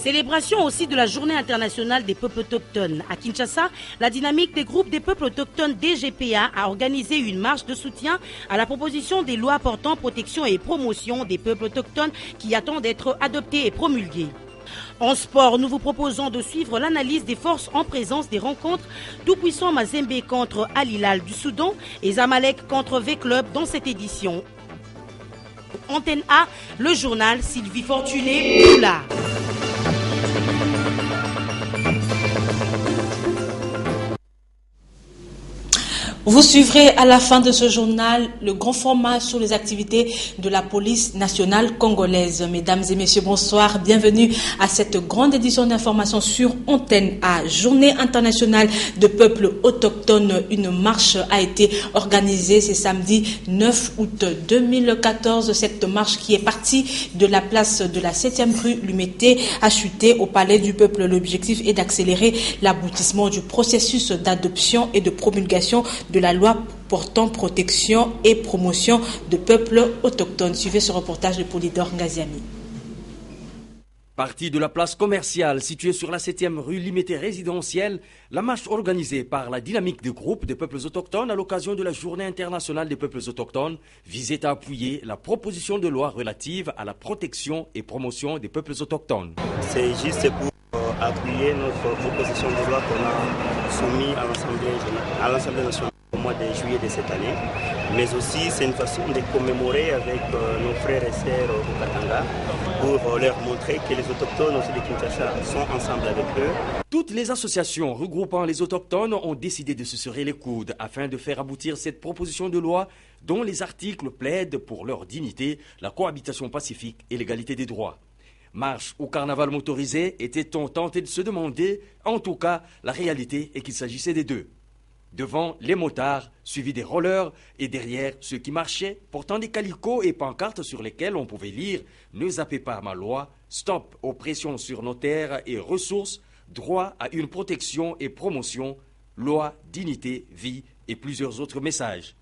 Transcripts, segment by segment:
Célébration aussi de la Journée internationale des peuples autochtones. À Kinshasa, la dynamique des groupes des peuples autochtones DGPA a organisé une marche de soutien à la proposition des lois portant protection et promotion des peuples autochtones qui attendent d'être adoptées et promulguées. En sport, nous vous proposons de suivre l'analyse des forces en présence des rencontres Tout-Puissant Mazembe contre Al Hilal du Soudan et Zamalek contre V-Club dans cette édition. Antenne A, le journal Sylvie Fortuné Poula. Vous suivrez à la fin de ce journal le grand format sur les activités de la police nationale congolaise. Mesdames et messieurs, bonsoir. Bienvenue à cette grande édition d'information sur Antenne A. Journée internationale de peuples autochtones. Une marche a été organisée ce samedi 9 août 2014. Cette marche qui est partie de la place de la 7e rue Lumété a chuté au palais du peuple. L'objectif est d'accélérer l'aboutissement du processus d'adoption et de promulgation de la loi portant protection et promotion de peuples autochtones. Suivez ce reportage de Polydor Ngaziami. Partie de la place commerciale située sur la 7e rue Limété résidentielle, la marche organisée par la dynamique du groupe des peuples autochtones à l'occasion de la Journée internationale des peuples autochtones visait à appuyer la proposition de loi relative à la protection et promotion des peuples autochtones. C'est juste pour appuyer notre proposition de loi qu'on a soumise à l'Assemblée nationale au mois de juillet de cette année. Mais aussi, c'est une façon de commémorer avec nos frères et sœurs au Katanga pour leur montrer que les autochtones aussi de Kinshasa sont ensemble avec eux. Toutes les associations regroupant les autochtones ont décidé de se serrer les coudes afin de faire aboutir cette proposition de loi dont les articles plaident pour leur dignité, la cohabitation pacifique et l'égalité des droits. Marche ou carnaval motorisé, était-on tenté de se demander? En tout cas, la réalité est qu'il s'agissait des deux. Devant les motards, suivis des rollers, et derrière ceux qui marchaient, portant des calicots et pancartes sur lesquels on pouvait lire « Ne zappez pas ma loi, stop aux pressions sur nos terres et ressources, droit à une protection et promotion, loi, dignité, vie » et plusieurs autres messages.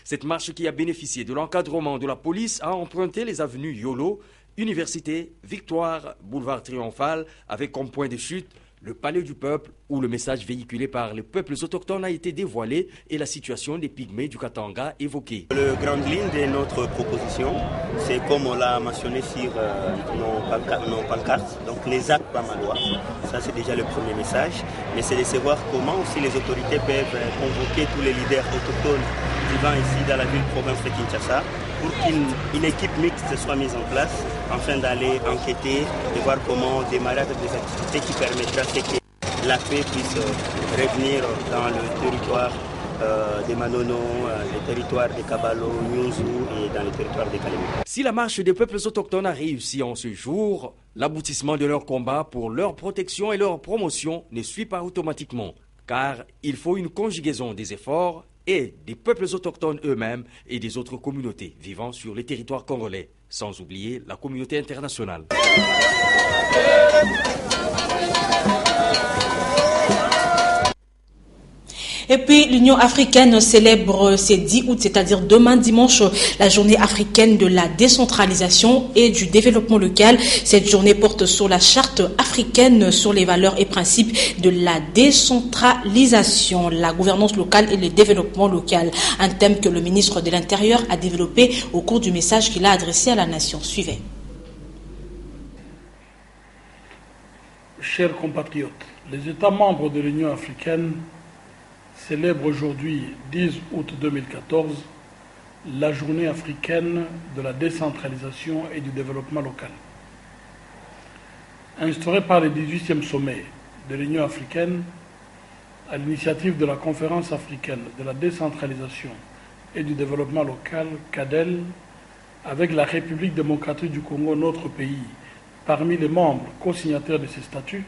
Cette marche qui a bénéficié de l'encadrement de la police a emprunté les avenues Yolo, Université, Victoire, Boulevard Triomphal, avec comme point de chute le palais du peuple où le message véhiculé par les peuples autochtones a été dévoilé et la situation des pygmées du Katanga évoquée. La grande ligne de notre proposition, c'est comme on l'a mentionné sur nos pancartes, donc les actes par ma loi. Ça c'est déjà le premier message, mais c'est de savoir comment aussi les autorités peuvent convoquer tous les leaders autochtones vivant ici dans la ville-province de Kinshasa pour qu'une équipe mixte soit mise en place afin d'aller enquêter et voir comment démarrer avec des activités qui permettraient que la paix puisse revenir dans le territoire des Manono, les territoires des Kabalo, Nyunzu et dans les territoires des Kalemi. Si la marche des peuples autochtones a réussi en ce jour, l'aboutissement de leur combat pour leur protection et leur promotion ne suit pas automatiquement, car il faut une conjugaison des efforts et des peuples autochtones eux-mêmes et des autres communautés vivant sur les territoires congolais, sans oublier la communauté internationale. Et puis l'Union africaine célèbre ce 10 août, c'est-à-dire demain dimanche, la journée africaine de la décentralisation et du développement local. Cette journée porte sur la charte africaine sur les valeurs et principes de la décentralisation, la gouvernance locale et le développement local. Un thème que le ministre de l'Intérieur a développé au cours du message qu'il a adressé à la nation. Suivez. Chers compatriotes, les États membres de l'Union africaine célèbre aujourd'hui, 10 août 2014, la journée africaine de la décentralisation et du développement local. Instaurée par le 18e sommet de l'Union africaine, à l'initiative de la Conférence africaine de la décentralisation et du développement local, CADEL, avec la République démocratique du Congo, notre pays, parmi les membres co-signataires de ces statuts,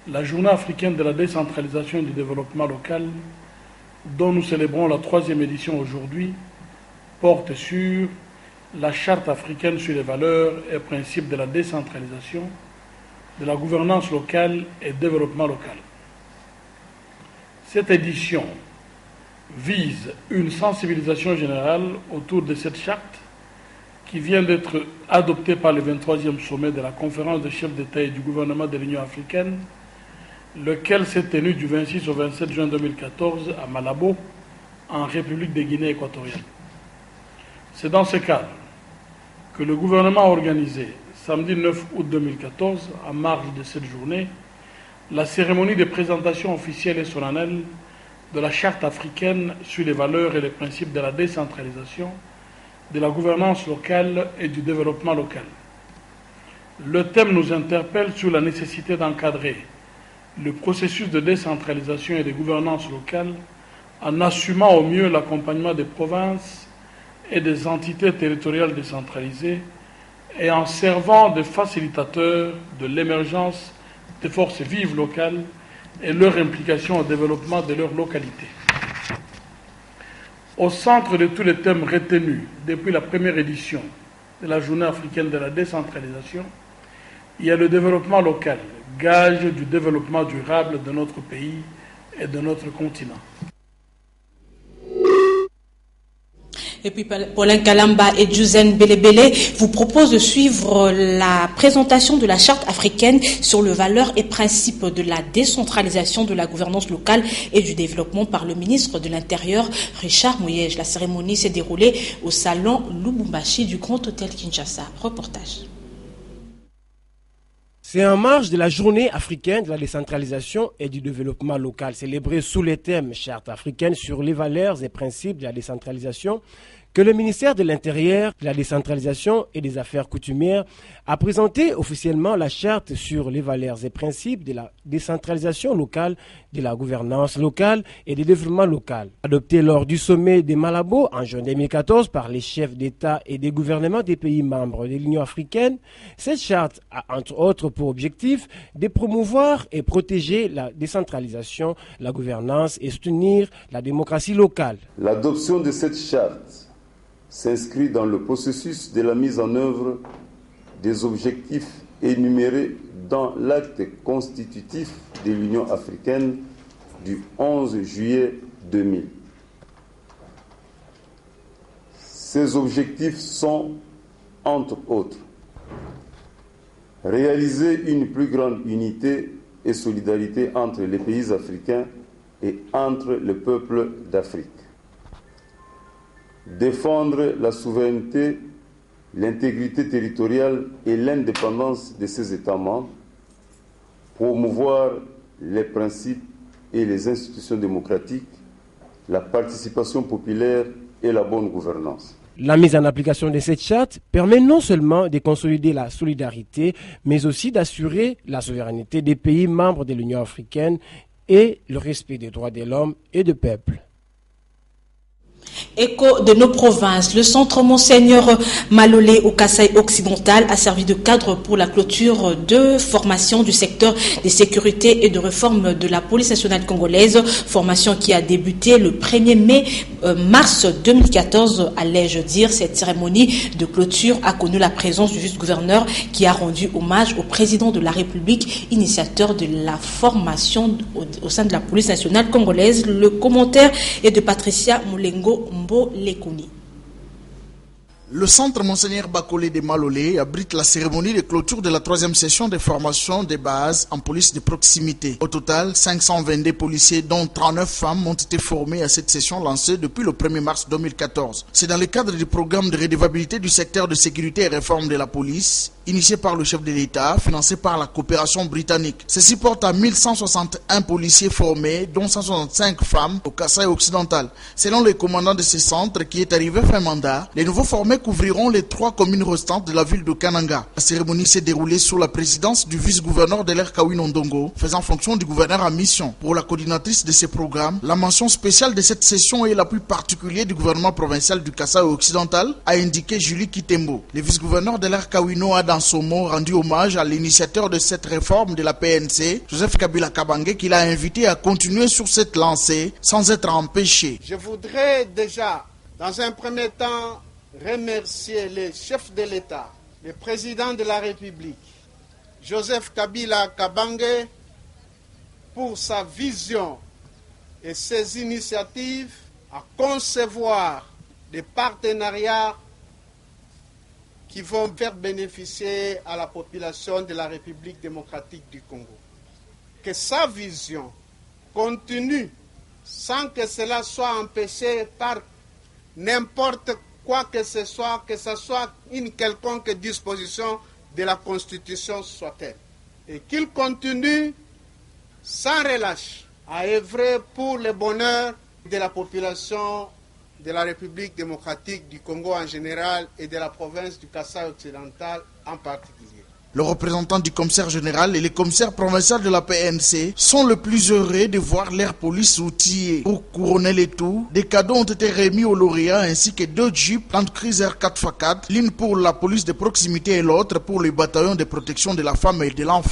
la journée africaine de la décentralisation et du développement local, dont nous célébrons la 3e édition aujourd'hui, porte sur la charte africaine sur les valeurs et principes de la décentralisation, de la gouvernance locale et développement local. Cette édition vise une sensibilisation générale autour de cette charte qui vient d'être adopté par le 23e sommet de la conférence des chefs d'État et du gouvernement de l'Union africaine, lequel s'est tenu du 26 au 27 juin 2014 à Malabo, en République de Guinée équatoriale. C'est dans ce cadre que le gouvernement a organisé, samedi 9 août 2014, en marge de cette journée, la cérémonie de présentation officielle et solennelle de la Charte africaine sur les valeurs et les principes de la décentralisation, de la gouvernance locale et du développement local. Le thème nous interpelle sur la nécessité d'encadrer le processus de décentralisation et de gouvernance locale en assumant au mieux l'accompagnement des provinces et des entités territoriales décentralisées et en servant de facilitateurs de l'émergence des forces vives locales et leur implication au développement de leur localité. Au centre de tous les thèmes retenus depuis la première édition de la Journée africaine de la décentralisation, il y a le développement local, gage du développement durable de notre pays et de notre continent. Et puis Paulin Kalamba et Juzen Belebele vous proposent de suivre la présentation de la charte africaine sur les valeurs et principes de la décentralisation de la gouvernance locale et du développement par le ministre de l'Intérieur, Richard Mouyej. La cérémonie s'est déroulée au salon Lubumbashi du Grand Hôtel Kinshasa. Reportage. C'est en marge de la journée africaine de la décentralisation et du développement local, célébrée sous le thème Charte africaine sur les valeurs et principes de la décentralisation, que le ministère de l'Intérieur, de la décentralisation et des affaires coutumières a présenté officiellement la charte sur les valeurs et principes de la décentralisation locale, de la gouvernance locale et du développement local. Adoptée lors du sommet de Malabo en juin 2014 par les chefs d'État et des gouvernements des pays membres de l'Union africaine, cette charte a entre autres pour objectif de promouvoir et protéger la décentralisation, la gouvernance et soutenir la démocratie locale. L'adoption de cette charte s'inscrit dans le processus de la mise en œuvre des objectifs énumérés dans l'acte constitutif de l'Union africaine du 11 juillet 2000. Ces objectifs sont, entre autres, réaliser une plus grande unité et solidarité entre les pays africains et entre les peuples d'Afrique, défendre la souveraineté, l'intégrité territoriale et l'indépendance de ses États membres, promouvoir les principes et les institutions démocratiques, la participation populaire et la bonne gouvernance. La mise en application de cette charte permet non seulement de consolider la solidarité, mais aussi d'assurer la souveraineté des pays membres de l'Union africaine et le respect des droits de l'homme et du peuple. Écho de nos provinces, le centre Monseigneur Malolé au Kasaï occidental a servi de cadre pour la clôture de formation du secteur des sécurités et de réforme de la police nationale congolaise, formation qui a débuté le 1er mars 2014. Allais-je dire, cette cérémonie de clôture a connu la présence du vice-gouverneur qui a rendu hommage au président de la République, initiateur de la formation au sein de la police nationale congolaise. Le commentaire est de Patricia Moulengo Mbo Lekuni. Le centre Monseigneur Bakolé de Malolé abrite la cérémonie de clôture de la 3e session de formation de base en police de proximité. Au total, 522 policiers, dont 39 femmes, ont été formés à cette session lancée depuis le 1er mars 2014. C'est dans le cadre du programme de redevabilité du secteur de sécurité et réforme de la police, initié par le chef de l'État, financé par la coopération britannique. Ceci porte à 1161 policiers formés, dont 165 femmes au Kasaï occidental. Selon le commandant de ce centre, qui est arrivé fin mandat, les nouveaux formés couvriront les 3 communes restantes de la ville de Kananga. La cérémonie s'est déroulée sous la présidence du vice-gouverneur de l'Air Kawin Ondongo, faisant fonction du gouverneur à mission. Pour la coordinatrice de ces programmes, la mention spéciale de cette session est la plus particulière du gouvernement provincial du Kasaï occidental, a indiqué Julie Kitembo. Le vice-gouverneur de l'Air Kawino a dans son mot rendu hommage à l'initiateur de cette réforme de la PNC, Joseph Kabila Kabange, qui l'a invité à continuer sur cette lancée sans être empêché. Je voudrais déjà, dans un premier temps, remercier le chef de l'État, le président de la République, Joseph Kabila Kabange, pour sa vision et ses initiatives à concevoir des partenariats qui vont faire bénéficier à la population de la République démocratique du Congo. Que sa vision continue sans que cela soit empêché par n'importe quoi que ce soit une quelconque disposition de la Constitution soit-elle. Et qu'il continue sans relâche à œuvrer pour le bonheur de la population de la République démocratique du Congo en général et de la province du Kasaï occidental en particulier. Le représentant du commissaire général et les commissaires provinciaux de la PNC sont le plus heureux de voir leur police outillée. Pour couronner les tout, des cadeaux ont été remis aux lauréats ainsi que 2 Jeeps Land Cruiser 4x4, l'une pour la police de proximité et l'autre pour le bataillon de protection de la femme et de l'enfant.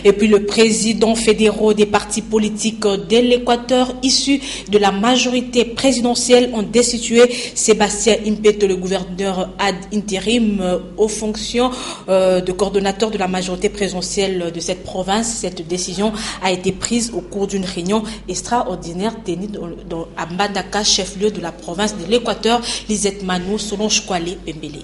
Et puis le président fédéraux des partis politiques de l'Équateur issus de la majorité présidentielle ont destitué Sébastien Impeto, le gouverneur ad interim, aux fonctions de coordonnateur de la majorité présidentielle de cette province. Cette décision a été prise au cours d'une réunion extraordinaire tenue à Mbandaka, chef-lieu de la province de l'Équateur. Lisette Manou, Solange Kwale Pembele.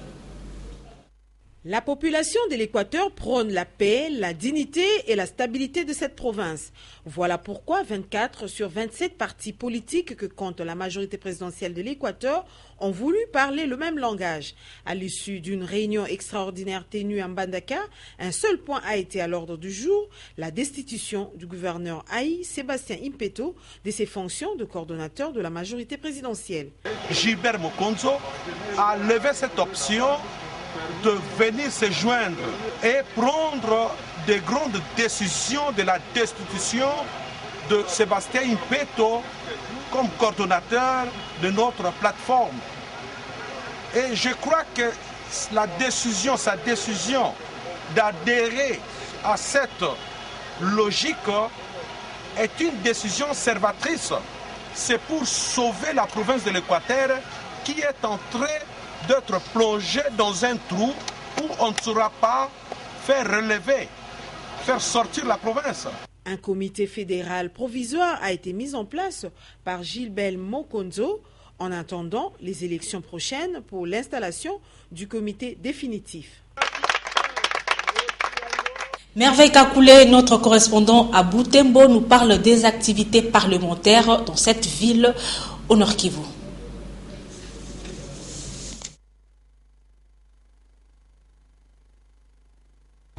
La population de l'Équateur prône la paix, la dignité et la stabilité de cette province. Voilà pourquoi 24 sur 27 partis politiques que compte la majorité présidentielle de l'Équateur ont voulu parler le même langage. À l'issue d'une réunion extraordinaire tenue à Mbandaka, un seul point a été à l'ordre du jour, la destitution du gouverneur Haï, Sébastien Impeto, de ses fonctions de coordonnateur de la majorité présidentielle. Gilbert Mokonzo a levé cette option de venir se joindre et prendre de grandes décisions de la destitution de Sébastien Impeto comme coordonnateur de notre plateforme. Et je crois que sa décision d'adhérer à cette logique est une décision conservatrice. C'est pour sauver la province de l'Équateur qui est en train d'être plongé dans un trou où on ne saura pas faire relever, faire sortir la province. Un comité fédéral provisoire a été mis en place par Gilbert Mokonzo en attendant les élections prochaines pour l'installation du comité définitif. Merveille Kakoulé, notre correspondant à Butembo, nous parle des activités parlementaires dans cette ville au Nord Kivu.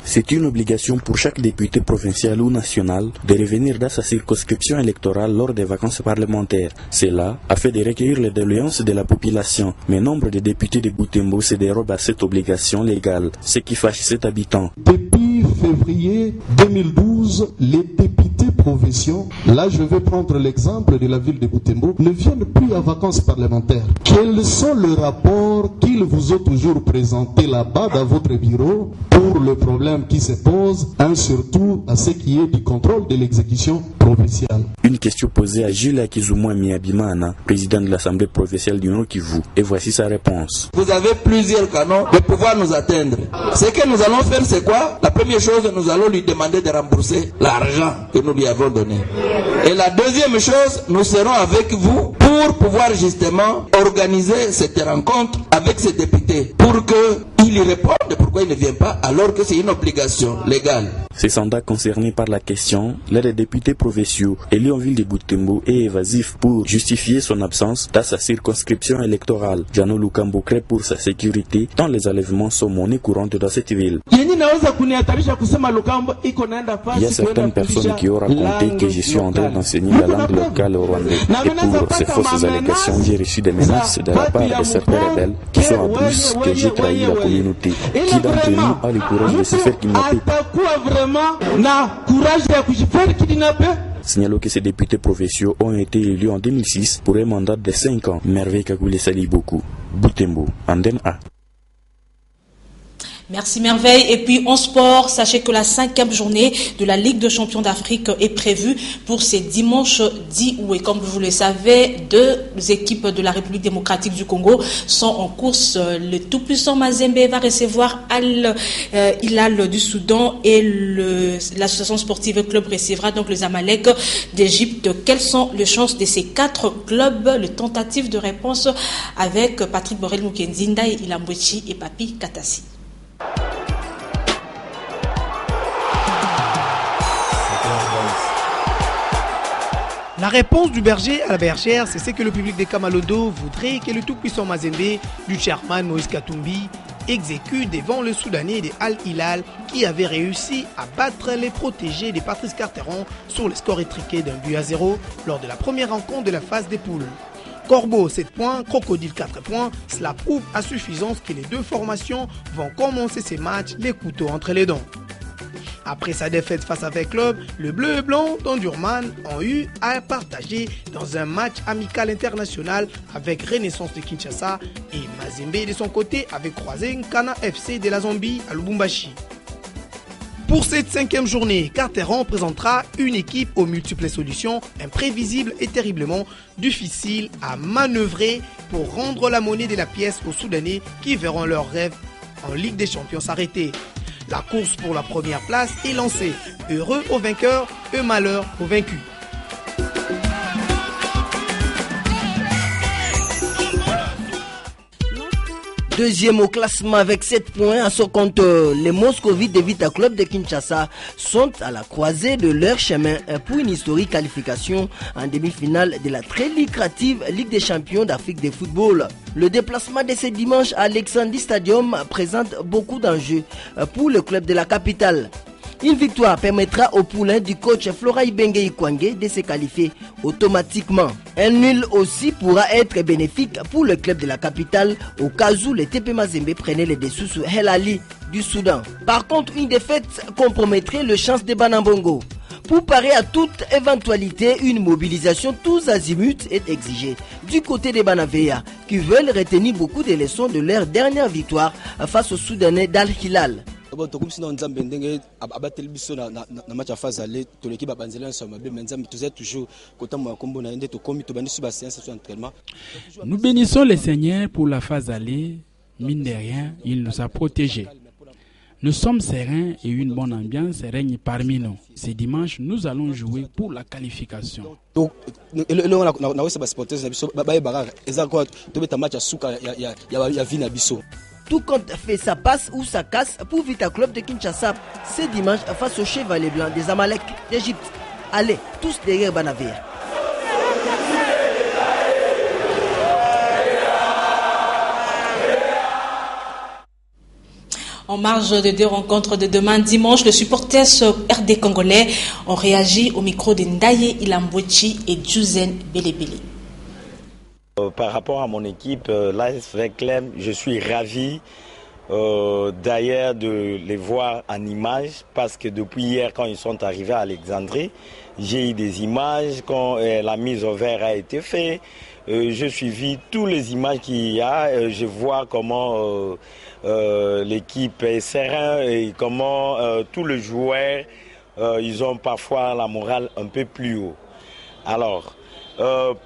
C'est une obligation pour chaque député provincial ou national de revenir dans sa circonscription électorale lors des vacances parlementaires. Cela a fait de recueillir les doléances de la population. Mais nombre de députés de Butembo se dérobent à cette obligation légale, ce qui fâche cet habitant. Depuis février 2012, les députés provinciaux, là je vais prendre l'exemple de la ville de Butembo, ne viennent plus à vacances parlementaires. Quels sont les rapports qu'ils vous ont toujours présentés là-bas dans votre bureau pour le problème qui se pose, surtout à ce qui est du contrôle de l'exécution provinciale? Une question posée à Jules Akizumwa Miabimana, président de l'Assemblée provinciale du Nord Kivu, et voici sa réponse. Vous avez plusieurs canaux de pouvoir nous atteindre. Ce que nous allons faire, c'est quoi? La première chose, nous allons lui demander de rembourser l'argent que nous lui avons donné. Et la deuxième chose, nous serons avec vous pour pouvoir justement organiser cette rencontre avec ces députés pour qu'ils y répondent pourquoi ils ne viennent pas alors que c'est une obligation légale. Ces soldats concernés par la question, l'un des députés provinciaux élu en ville de Butembo est évasif pour justifier son absence dans sa circonscription électorale. Jano Lukambo crée pour sa sécurité tant les enlèvements sont monnaie courante dans cette ville. Il y a certaines personnes qui ont raconté que je suis en train d'enseigner la langue locale au Rwandais. Et pour ces fausses allégations, j'ai reçu des menaces de la part de certains rebelles qui sont en plus que j'ai trahi la communauté. Qui d'entre nous a le courage de se faire kidnapper? Signalons que ces députés provinciaux ont été élus en 2006 pour un mandat de 5 ans. Merveille Kagoulé Sali beaucoup. Butembo, Andem A. Merci Merveille. Et puis en sport, sachez que la 5e journée de la Ligue des champions d'Afrique est prévue pour ce dimanche 10 août. Et comme vous le savez, 2 équipes de la République démocratique du Congo sont en course. Le tout-puissant Mazembe va recevoir Al Hilal du Soudan et l'association sportive club recevra donc le Zamalek d'Égypte. Quelles sont les chances de ces 4 clubs? Le tentative de réponse avec Patrick Borel Mukendi, Ndaye Ilambwechi et Papi Katassi. La réponse du berger à la bergère, c'est ce que le public de Kamalodo voudrait que le tout-puissant Mazembe du chairman Moïse Katumbi exécute devant le Soudanais de Al Hilal qui avait réussi à battre les protégés de Patrice Carteron sur le score étriqué d'1-0 lors de la première rencontre de la phase des poules. Corbeau 7 points, Crocodile 4 points, cela prouve à suffisance que les 2 formations vont commencer ces matchs les couteaux entre les dents. Après sa défaite face à Club, le bleu et blanc d'Ondurman ont eu à partager dans un match amical international avec Renaissance de Kinshasa et Mazembe de son côté avait croisé Nkana FC de la Zambie à Lubumbashi. Pour cette 5e journée, Carteron présentera une équipe aux multiples solutions, imprévisibles et terriblement difficiles à manœuvrer pour rendre la monnaie de la pièce aux Soudanais qui verront leurs rêves en Ligue des Champions s'arrêter. La course pour la première place est lancée. Heureux aux vainqueurs et malheur aux vaincus. Deuxième au classement avec 7 points à son compte, les Moscovites de Vita Club de Kinshasa sont à la croisée de leur chemin pour une historique qualification en demi-finale de la très lucrative Ligue des champions d'Afrique de football. Le déplacement de ce dimanche à Alexandrie Stadium présente beaucoup d'enjeux pour le club de la capitale. Une victoire permettra au poulain du coach Flora Ibenge Ikwangé de se qualifier automatiquement. Un nul aussi pourra être bénéfique pour le club de la capitale au cas où le TP Mazembe prenait les dessous sur El Ali du Soudan. Par contre, une défaite compromettrait le chance de Banambongo. Pour parer à toute éventualité, une mobilisation tous azimuts est exigée du côté des Banaveya qui veulent retenir beaucoup de leçons de leur dernière victoire face aux Soudanais d'Al Hilal. Nous bénissons le Seigneur pour la phase aller. Mine de rien, il nous a protégés. Nous sommes sereins et une bonne ambiance règne parmi nous. Ce dimanche, nous allons jouer pour la qualification. Tout compte fait, ça passe ou ça casse pour Vita Club de Kinshasa ce dimanche face aux Chevaliers Blancs des Zamalek d'Égypte. Allez, tous derrière Banavir. En marge de 2 rencontres de demain dimanche, les supporters RD congolais ont réagi au micro de Ndaye Ilambwechi et Djuzen Belebele. Par rapport à mon équipe, l'AS Veclem, je suis ravi d'ailleurs de les voir en images parce que depuis hier, quand ils sont arrivés à Alexandrie, j'ai eu des images quand la mise au vert a été faite. J'ai suivi toutes les images qu'il y a. Je vois comment l'équipe est sereine et comment tous les joueurs ils ont parfois la morale un peu plus haut. Alors,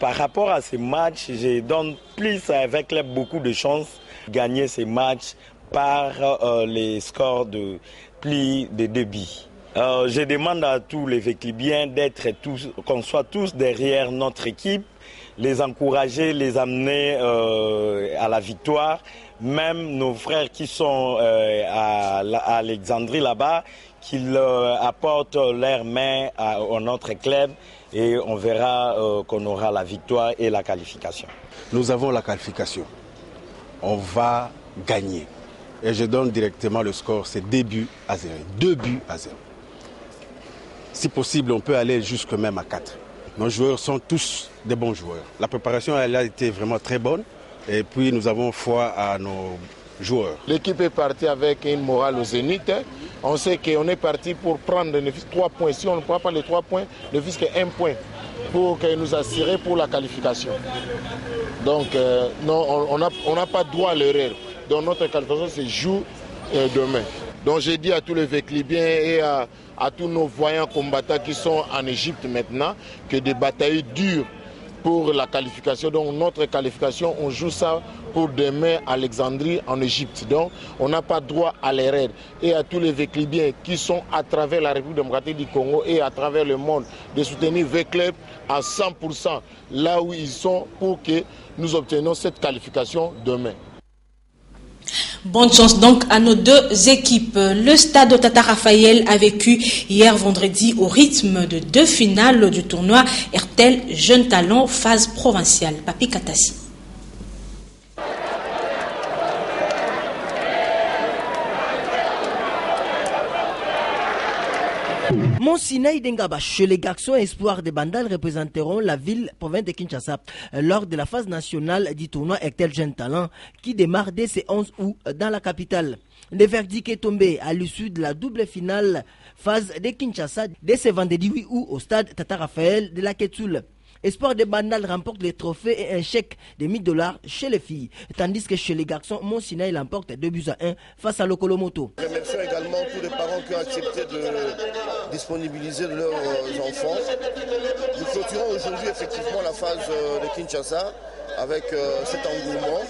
par rapport à ces matchs, je donne plus avec beaucoup de chances de gagner ces matchs par les scores de pli de débit. Je demande à tous les Véclibiens d'être tous, qu'on soit tous derrière notre équipe, les encourager, les amener à la victoire. Même nos frères qui sont à Alexandrie là-bas, qu'ils apportent leurs mains à notre club et on verra qu'on aura la victoire et la qualification. Nous avons la qualification. On va gagner. Et je donne directement le score, c'est 2 buts à 0. 2 buts à 0. Si possible, on peut aller jusque même à 4. Nos joueurs sont tous des bons joueurs. La préparation elle a été vraiment très bonne. Et puis nous avons foi à nos joueurs. L'équipe est partie avec une morale au zénith. On sait qu'on est parti pour prendre 3 points. Si on ne prend pas les 3 points, ne fût-ce qu'un point pour nous assurer pour la qualification. Donc non, on n'a pas droit à l'erreur. Donc notre qualification se joue demain. Donc j'ai dit à tous les Véclibiens et à tous nos voyants combattants qui sont en Égypte maintenant que des batailles durent pour la qualification. Donc notre qualification, on joue ça pour demain à Alexandrie en Égypte. Donc on n'a pas droit à l'erreur. Et à tous les Véclibiens qui sont à travers la République démocratique du Congo et à travers le monde de soutenir Véclub à 100% là où ils sont pour que nous obtenions cette qualification demain. Bonne chance donc à nos deux équipes. Le stade Tata Raphaël a vécu hier vendredi au rythme de 2 finales du tournoi RTL Jeune Talent phase provinciale. Papi Katassi. Mont Sinaï d'Engaba, chez les garçons espoirs de Bandal représenteront la ville province de Kinshasa lors de la phase nationale du tournoi RTL Jeune Talent qui démarre dès ce 11 août dans la capitale. Le verdict est tombé à l'issue de la double finale phase de Kinshasa dès ce vendredi 8 août au stade Tata Raphaël de la Ketsoul. Espoir de Bandal remporte les trophées et un chèque de $1000 chez les filles, tandis que chez les garçons, Mont Sinaï l'emporte 2-1 face à Lokolomoto. Remercions également tous les parents qui ont accepté de disponibiliser leurs enfants. Nous clôturons aujourd'hui effectivement la phase de Kinshasa avec cet engouement.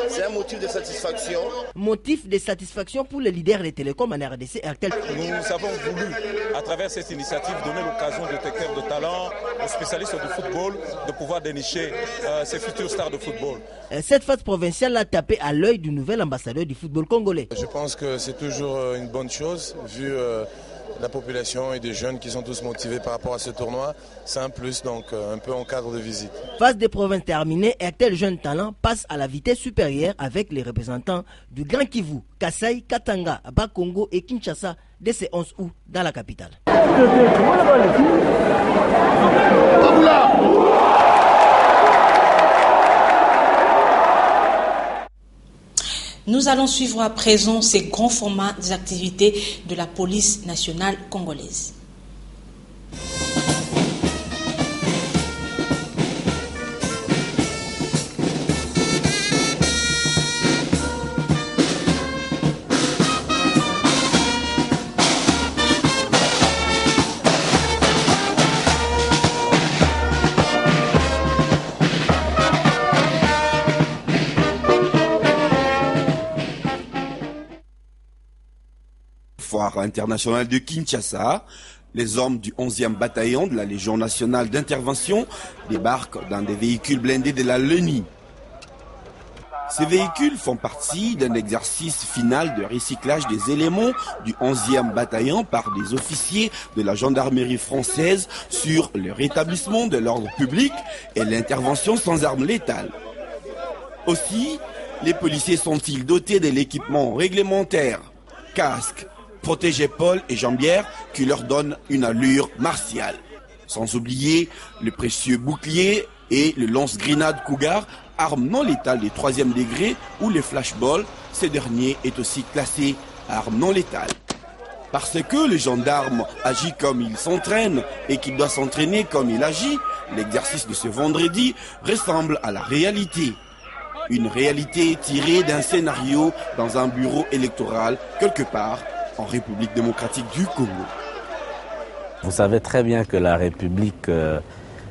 C'est un motif de satisfaction. Motif de satisfaction pour les leaders des télécoms en RDC RTL. Nous avons voulu, à travers cette initiative, donner l'occasion aux détecteurs de talent, aux spécialistes du football, de pouvoir dénicher ces futurs stars de football. Cette phase provinciale a tapé à l'œil du nouvel ambassadeur du football congolais. Je pense que c'est toujours une bonne chose, vu la population et des jeunes qui sont tous motivés par rapport à ce tournoi. C'est un plus, donc un peu en cadre de visite. Phase des provinces terminée, RTL Jeune Talent passe à la vitesse supérieure avec les représentants du Grand Kivu, Kasai, Katanga, Bakongo et Kinshasa dès ce 11 août dans la capitale. Nous allons suivre à présent ces grands formats des activités de la police nationale congolaise. Foire internationale de Kinshasa, les hommes du 11e bataillon de la Légion nationale d'intervention débarquent dans des véhicules blindés de la LENI. Ces véhicules font partie d'un exercice final de recyclage des éléments du 11e bataillon par des officiers de la gendarmerie française sur le rétablissement de l'ordre public et l'intervention sans armes létales. Aussi, les policiers sont-ils dotés de l'équipement réglementaire, casques, protège-épaules et jambières qui leur donnent une allure martiale. Sans oublier le précieux bouclier et le lance-grenade Cougar, arme non létale de 3e degré, ou les flashballs, ce dernier est aussi classé arme non létale. Parce que le gendarme agit comme il s'entraîne et qu'il doit s'entraîner comme il agit, l'exercice de ce vendredi ressemble à la réalité. Une réalité tirée d'un scénario dans un bureau électoral quelque part en République démocratique du Congo. Vous savez très bien que la République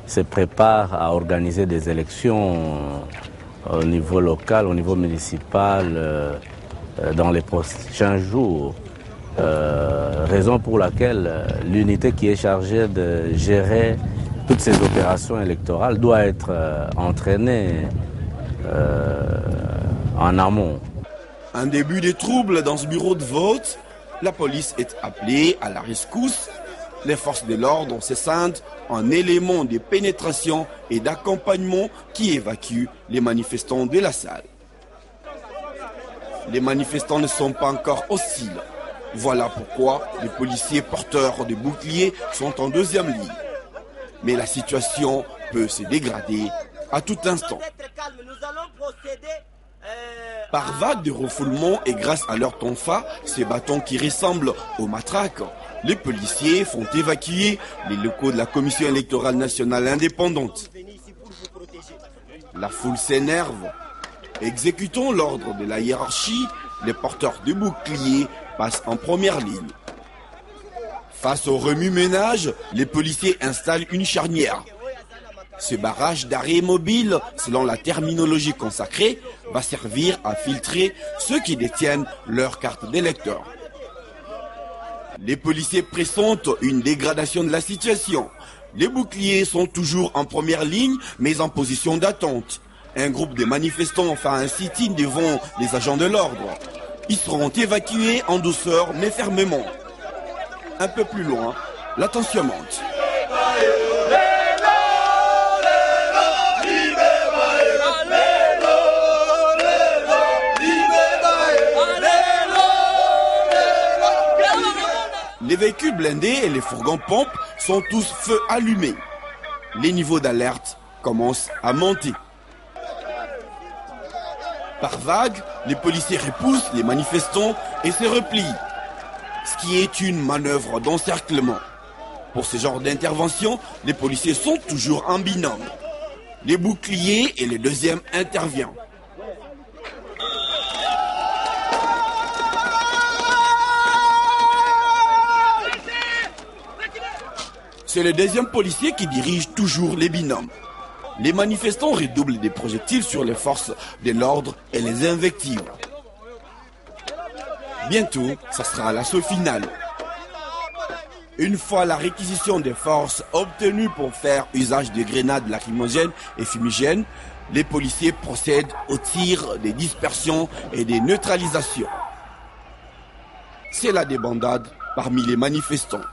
se prépare à organiser des élections au niveau local, au niveau municipal, dans les prochains jours. Raison pour laquelle l'unité qui est chargée de gérer toutes ces opérations électorales doit être entraînée en amont. Un début de troubles dans ce bureau de vote. La police est appelée à la rescousse. Les forces de l'ordre se scindent en éléments de pénétration et d'accompagnement qui évacuent les manifestants de la salle. Les manifestants ne sont pas encore hostiles. Voilà pourquoi les policiers porteurs de boucliers sont en 2e ligne. Mais la situation peut se dégrader à tout instant. Par vague de refoulement et grâce à leur tonfa, ces bâtons qui ressemblent aux matraques, les policiers font évacuer les locaux de la Commission électorale nationale indépendante. La foule s'énerve. Exécutons l'ordre de la hiérarchie, les porteurs de boucliers passent en première ligne. Face au remue-ménage, les policiers installent une charnière. Ce barrage d'arrêt mobile, selon la terminologie consacrée, va servir à filtrer ceux qui détiennent leur carte d'électeur. Les policiers pressentent une dégradation de la situation. Les boucliers sont toujours en première ligne, mais en position d'attente. Un groupe de manifestants fait un sit-in devant les agents de l'ordre. Ils seront évacués en douceur, mais fermement. Un peu plus loin, la tension monte. Les véhicules blindés et les fourgons pompes sont tous feu allumés. Les niveaux d'alerte commencent à monter. Par vagues, les policiers repoussent les manifestants et se replient, ce qui est une manœuvre d'encerclement. Pour ce genre d'intervention, les policiers sont toujours en binôme. Les boucliers et les deuxièmes interviennent. C'est le deuxième policier qui dirige toujours les binômes. Les manifestants redoublent des projectiles sur les forces de l'ordre et les invectives. Bientôt, ça sera l'assaut final. Une fois la réquisition des forces obtenues pour faire usage de grenades lacrymogènes et fumigènes, les policiers procèdent au tir, des dispersions et des neutralisations. C'est la débandade parmi les manifestants.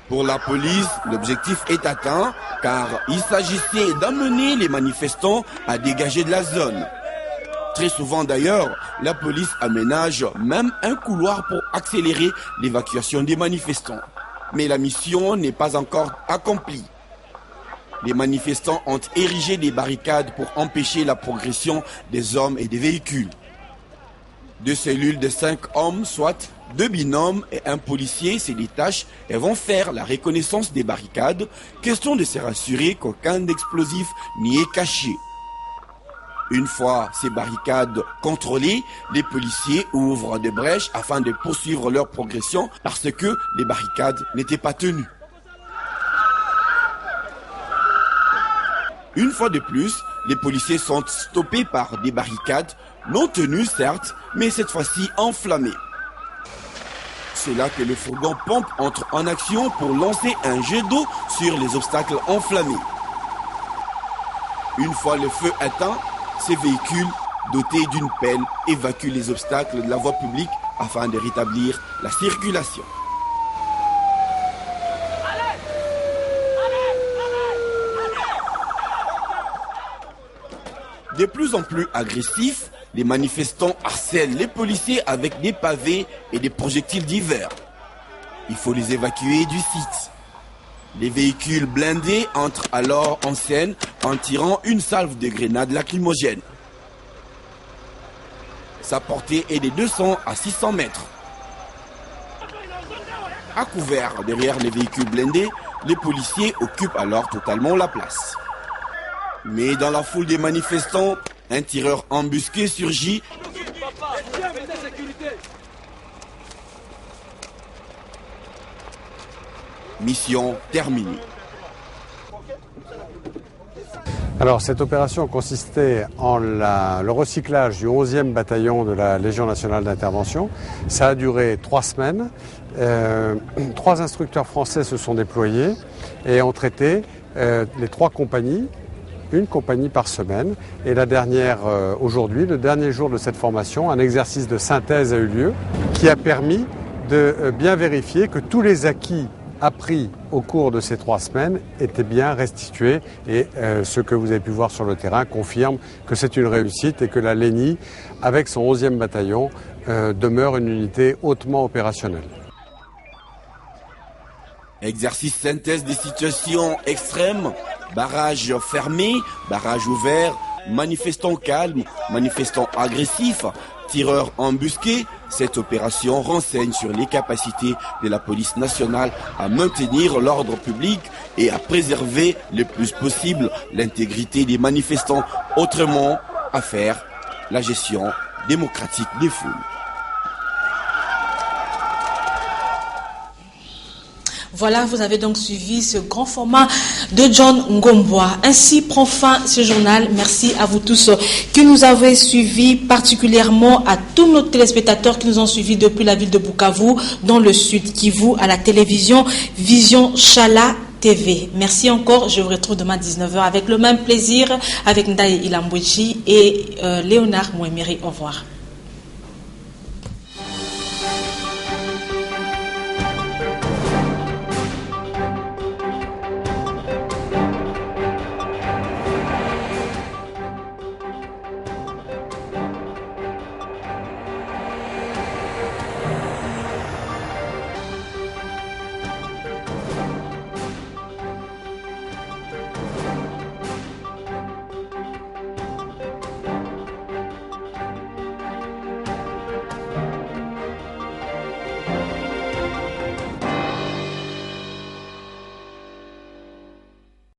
Pour la police, l'objectif est atteint car il s'agissait d'amener les manifestants à dégager de la zone. Très souvent d'ailleurs, la police aménage même un couloir pour accélérer l'évacuation des manifestants. Mais la mission n'est pas encore accomplie. Les manifestants ont érigé des barricades pour empêcher la progression des hommes et des véhicules. 2 cellules de 5 hommes, soit 2 binômes et un policier se détachent et vont faire la reconnaissance des barricades, question de se rassurer qu'aucun explosif n'y est caché. Une fois ces barricades contrôlées, les policiers ouvrent des brèches afin de poursuivre leur progression parce que les barricades n'étaient pas tenues. Une fois de plus, les policiers sont stoppés par des barricades, non tenues certes, mais cette fois-ci enflammées. C'est là que le fourgon pompe entre en action pour lancer un jet d'eau sur les obstacles enflammés. Une fois le feu éteint, ces véhicules dotés d'une pelle évacuent les obstacles de la voie publique afin de rétablir la circulation. De plus en plus agressifs, les manifestants harcèlent les policiers avec des pavés et des projectiles divers. Il faut les évacuer du site. Les véhicules blindés entrent alors en scène en tirant une salve de grenades lacrymogènes. Sa portée est de 200 à 600 mètres. À couvert derrière les véhicules blindés, les policiers occupent alors totalement la place. Mais dans la foule des manifestants, un tireur embusqué surgit. Mission terminée. Alors cette opération consistait en le recyclage du 11e bataillon de la Légion nationale d'intervention. Ça a duré 3 semaines. 3 instructeurs français se sont déployés et ont traité les 3 compagnies. Une compagnie par semaine. Et la dernière, aujourd'hui, le dernier jour de cette formation, un exercice de synthèse a eu lieu qui a permis de bien vérifier que tous les acquis appris au cours de ces 3 semaines étaient bien restitués. Et ce que vous avez pu voir sur le terrain confirme que c'est une réussite et que la LENI, avec son 11e bataillon, demeure une unité hautement opérationnelle. Exercice synthèse des situations extrêmes, barrage fermé, barrage ouvert, manifestants calmes, manifestants agressifs, tireurs embusqués. Cette opération renseigne sur les capacités de la police nationale à maintenir l'ordre public et à préserver le plus possible l'intégrité des manifestants. Autrement, affaire la gestion démocratique des foules. Voilà, vous avez donc suivi ce grand format de John Ngomboa. Ainsi prend fin ce journal. Merci à vous tous qui nous avez suivis, particulièrement à tous nos téléspectateurs qui nous ont suivis depuis la ville de Bukavu, dans le sud Kivu, à la télévision Vision Chala TV. Merci encore. Je vous retrouve demain à 19h avec le même plaisir avec Ndaye Ilambouchi et Léonard Mouemiri. Au revoir.